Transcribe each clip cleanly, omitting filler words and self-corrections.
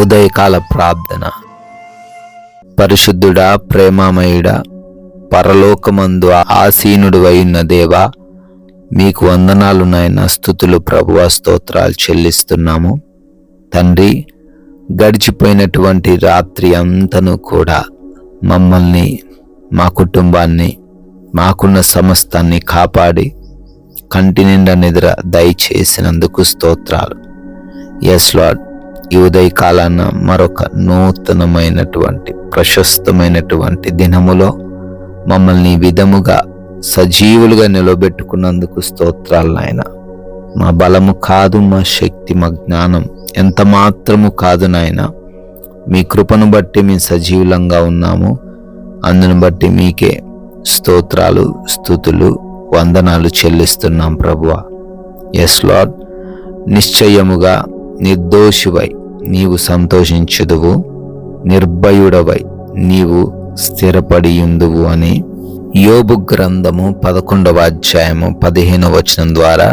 ఉదయకాల ప్రార్థన. పరిశుద్ధుడా, ప్రేమామయుడా, పరలోకమందు ఆసీనుడు అయిన దేవా, మీకు వందనాలు నాయన. స్తుతులు ప్రభువా, స్తోత్రాలు చెల్లిస్తున్నాము తండ్రి. గడిచిపోయినటువంటి రాత్రి అంతను కూడా మమ్మల్ని, మా కుటుంబాన్ని, మాకున్న సమస్తాన్ని కాపాడి కంటి నిండా నిద్ర దయచేసినందుకు స్తోత్రాలు. ఎస్ లార్డ్, ఈ ఉదయకాలాన మరొక నూతనమైనటువంటి ప్రశస్తమైనటువంటి దినములో మమ్మల్ని ఈ విధముగా సజీవులుగా నిలబెట్టుకున్నందుకు స్తోత్రాలు నాయన. మా బలము కాదు, మా శక్తి, మా జ్ఞానం ఎంత మాత్రము కాదు నాయన. మీ కృపను బట్టి మేము సజీవులంగా ఉన్నాము. అందును బట్టి మీకే స్తోత్రాలు, స్తుతులు, వందనాలు చెల్లిస్తున్నాం ప్రభువా. ఎస్ లార్డ్, నిశ్చయముగా నిర్దోషివై నీవు సంతోషించుదువు, నిర్భయుడవై నీవు స్థిరపడియుందువు అని యోబు గ్రంథము 11వ అధ్యాయము 15వ వచనం ద్వారా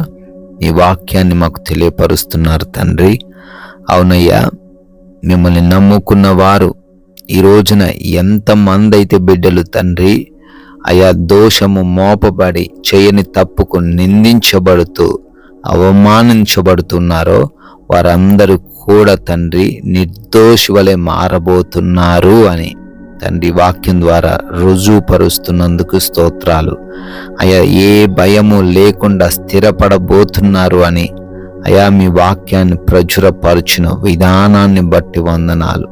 ఈ వాక్యాన్ని మాకు తెలియపరుస్తున్నారు తండ్రి. అవునయ్యా, మిమ్మల్ని నమ్ముకున్న వారు ఈ రోజున ఎంతమంది అయితే బిడ్డలు తండ్రి అయా దోషము మోపబడి చేయని తప్పుకు నిందించబడుతూ అవమానించబడుతున్నారో వారందరూ కూడా తండ్రి నిర్దోషి వలె మారబోతున్నారు అని తండ్రి వాక్యం ద్వారా రుజువుపరుస్తున్నందుకు స్తోత్రాలు. అయా ఏ భయము లేకుండా స్థిరపడబోతున్నారు అని అయా మీ వాక్యాన్ని ప్రచురపరిచిన విధానాన్ని బట్టి వందనాలు.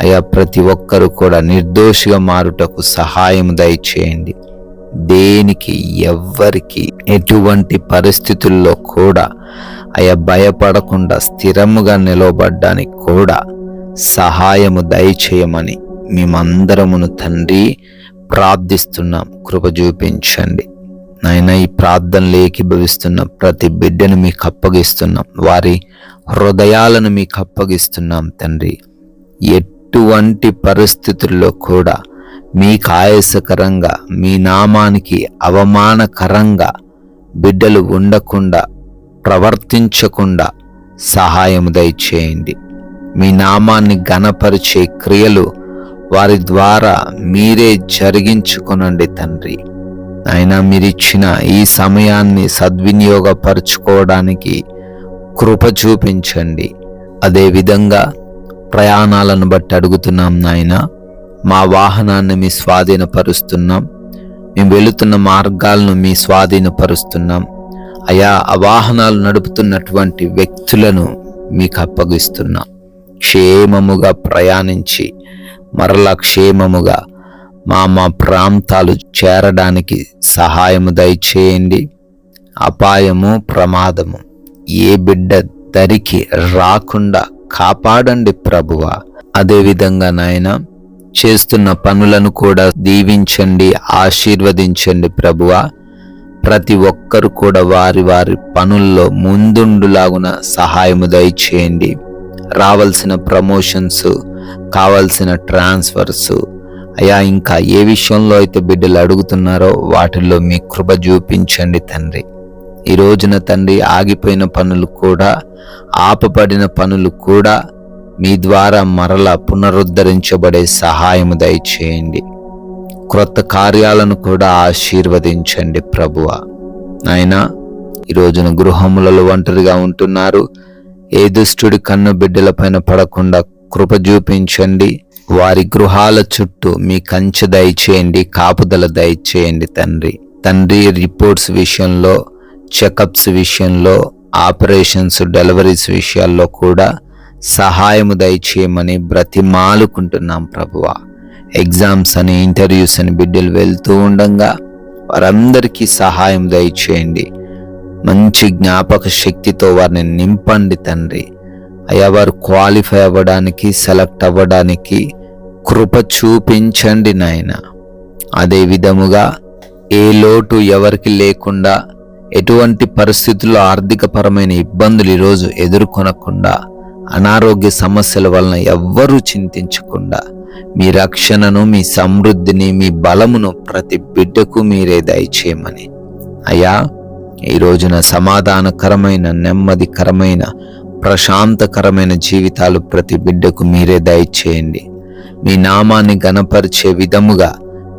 అయా ప్రతి ఒక్కరూ కూడా నిర్దోషిగా మారుటకు సహాయం దయచేయండి. దేనికి, ఎవ్వరికి, ఎటువంటి పరిస్థితుల్లో కూడా అయా భయపడకుండా స్థిరముగా నిలవబడ్డానికి కూడా సహాయము దయచేయమని మేమందరమును తండ్రి ప్రార్థిస్తున్నాం. కృప చూపించండి నాయన. ఈ ప్రార్థనలు ఏకీభవిస్తున్న ప్రతి బిడ్డను మీకు అప్పగిస్తున్నాం. వారి హృదయాలను మీకు అప్పగిస్తున్నాం తండ్రి. ఎటువంటి పరిస్థితుల్లో కూడా మీకు ఆయాసకరంగా, మీ నామానికి అవమానకరంగా బిడ్డలు ఉండకుండా, ప్రవర్తించకుండా సహాయము దయచేయండి. మీ నామాన్ని ఘనపరిచే క్రియలు వారి ద్వారా మీరే జరిగించుకొనండి తండ్రి. ఆయన మీరిచ్చిన ఈ సమయాన్ని సద్వినియోగపరుచుకోవడానికి కృప చూపించండి. అదేవిధంగా ప్రయాణాలను బట్టి అడుగుతున్నాం నాయన. మా వాహనాన్ని మీ స్వాధీనపరుస్తున్నాం. మేము వెళుతున్న మార్గాలను మీ స్వాధీనపరుస్తున్నాం. అయా ఆ వాహనాలు నడుపుతున్నటువంటి వ్యక్తులను మీకు అప్పగిస్తున్నాం. క్షేమముగా ప్రయాణించి మరలా క్షేమముగా మా ప్రాంతాలు చేరడానికి సహాయము దయచేయండి. అపాయము, ప్రమాదము ఏ బిడ్డ దరికి రాకుండా కాపాడండి ప్రభువా. అదేవిధంగా నాయన చేస్తున్న పనులను కూడా దీవించండి, ఆశీర్వదించండి ప్రభువా. ప్రతి ఒక్కరు కూడా వారి వారి పనుల్లో ముందుండులాగున సహాయము దయచేయండి. రావాల్సిన ప్రమోషన్స్, కావాల్సిన ట్రాన్స్ఫర్స్, అయా ఇంకా ఏ విషయంలో అయితే బిడ్డలు అడుగుతున్నారో వాటిల్లో మీ కృప చూపించండి తండ్రి. ఈ రోజున తండ్రి ఆగిపోయిన పనులు కూడా, ఆపబడిన పనులు కూడా మీ ద్వారా మరలా పునరుద్ధరించబడే సహాయము దయచేయండి. క్రొత్త కార్యాలను కూడా ఆశీర్వదించండి ప్రభువా. నాయనా, ఈ రోజున గృహములలో ఒంటరిగా ఉంటున్నారు. ఏ దుష్టుడి కన్ను బిడ్డల పైన పడకుండా కృప చూపించండి. వారి గృహాల చుట్టూ మీ కంచె దయచేయండి, కాపుదల దయచేయండి తండ్రి. రిపోర్ట్స్ విషయంలో, చెకప్స్ విషయంలో, ఆపరేషన్స్, డెలివరీస్ విషయాల్లో కూడా సహాయము దయచేయమని బ్రతిమాలుకుంటున్నాం ప్రభువా. ఎగ్జామ్స్ అని, ఇంటర్వ్యూస్ అని బిడ్డలు వెళ్తూ ఉండగా వారందరికీ సహాయం దయచేయండి. మంచి జ్ఞాపక శక్తితో వారిని నింపండి తండ్రి. అయ్యా, వారు క్వాలిఫై అవ్వడానికి, సెలెక్ట్ అవ్వడానికి కృప చూపించండి నాయన. అదే విధముగా ఏ లోటు ఎవరికి లేకుండా, ఎటువంటి పరిస్థితుల్లో ఆర్థికపరమైన ఇబ్బందులు ఈరోజు ఎదుర్కొనకుండా, అనారోగ్య సమస్యల వలన ఎవ్వరూ చింతించకుండా మీ రక్షణను, మీ సమృద్ధిని, మీ బలమును ప్రతి బిడ్డకు మీరే దయచేయమని అయ్యా, ఈ రోజున సమాధానకరమైన, నెమ్మదికరమైన ప్రశాంతకరమైన జీవితాలు ప్రతి బిడ్డకు మీరే దయచేయండి. మీ నామాన్ని గణపరిచే విధముగా,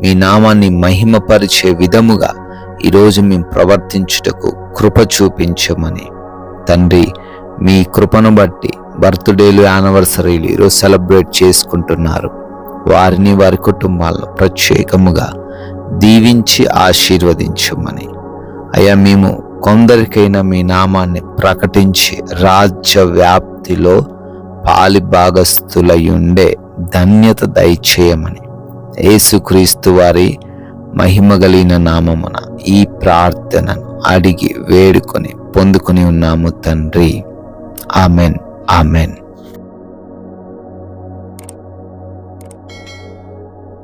మీ నామాన్ని మహిమపరిచే విధముగా ఈరోజు మేము ప్రవర్తించుటకు కృప చూపించమని తండ్రి, మీ కృపను బట్టి బర్త్డేలు, యానివర్సరీలు ఈరోజు సెలబ్రేట్ చేసుకుంటున్నారు. వారిని, వారి కుటుంబాలను ప్రత్యేకముగా దీవించి ఆశీర్వదించమని అయ్యా, మేము కొందరికైనా మీ నామాన్ని ప్రకటించి రాజ్య వ్యాప్తిలో పాలి భాగస్థులయుండే ధన్యత దయచేయమని యేసుక్రీస్తు వారి మహిమగలిగిన నామమున ఈ ప్రార్థనను అడిగి వేడుకొని పొందుకొని ఉన్నాము తండ్రి. Amen, amen.